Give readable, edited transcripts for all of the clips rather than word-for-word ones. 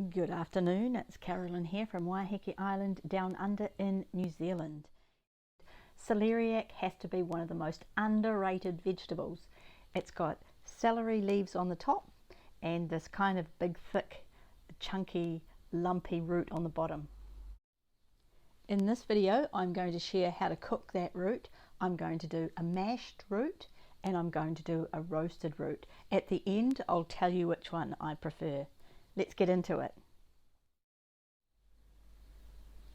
Good afternoon, it's Carolyn here from Waiheke Island down under in New Zealand. Celeriac has to be one of the most underrated vegetables. It's got celery leaves on the top and this kind of big, thick, chunky, lumpy root on the bottom. In this video I'm going to share how to cook that root. I'm going to do a mashed root and I'm going to do a roasted root. At the end I'll tell you which one I prefer. Let's get into it.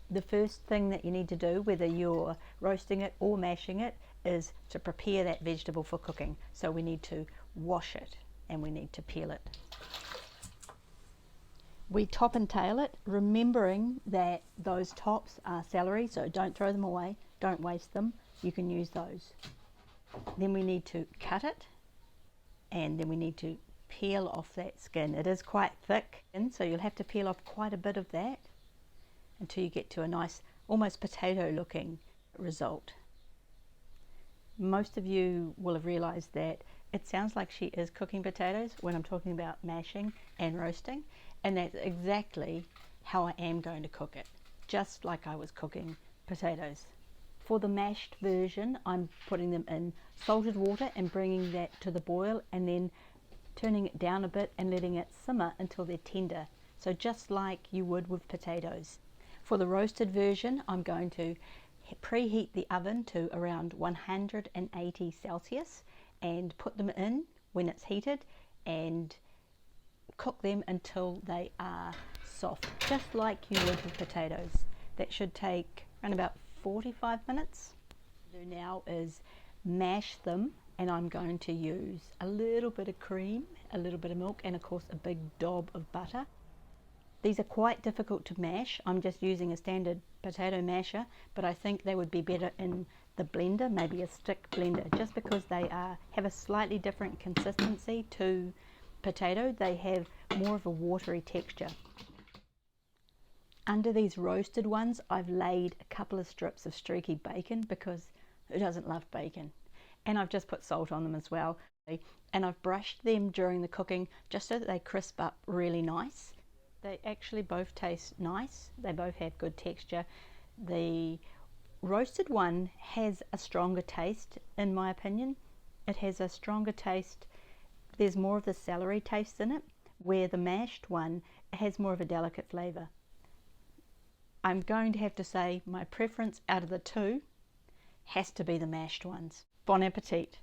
The first thing that you need to do, whether you're roasting it or mashing it, is to prepare that vegetable for cooking. So we need to wash it and we need to peel it. We top and tail it, remembering that those tops are celery, so don't throw them away, don't waste them, you can use those. Then we need to cut it and then we need to peel off that skin. It is quite thick, and so you'll have to peel off quite a bit of that until you get to a nice, almost potato looking result. Most of you will have realized that it sounds like she is cooking potatoes when I'm talking about mashing and roasting, and that's exactly how I am going to cook it, just like I was cooking potatoes. For the mashed version, I'm putting them in salted water and bringing that to the boil and then turning it down a bit and letting it simmer until they're tender, so just like you would with potatoes. For the roasted version, I'm going to preheat the oven to around 180 Celsius and put them in when it's heated and cook them until they are soft, just like you would with potatoes. That should take around about 45 minutes. What I'll do now is mash them, and I'm going to use a little bit of cream, a little bit of milk, and of course a big dob of butter. These are quite difficult to mash. I'm just using a standard potato masher, but I think they would be better in the blender, maybe a stick blender, just because they have a slightly different consistency to potato. They have more of a watery texture. Under these roasted ones, I've laid a couple of strips of streaky bacon because who doesn't love bacon? And I've just put salt on them as well. And I've brushed them during the cooking just so that they crisp up really nice. They actually both taste nice. They both have good texture. The roasted one has a stronger taste, in my opinion. It has a stronger taste. There's more of the celery taste in it, where the mashed one has more of a delicate flavour. I'm going to have to say my preference out of the two has to be the mashed ones. Bon appetit!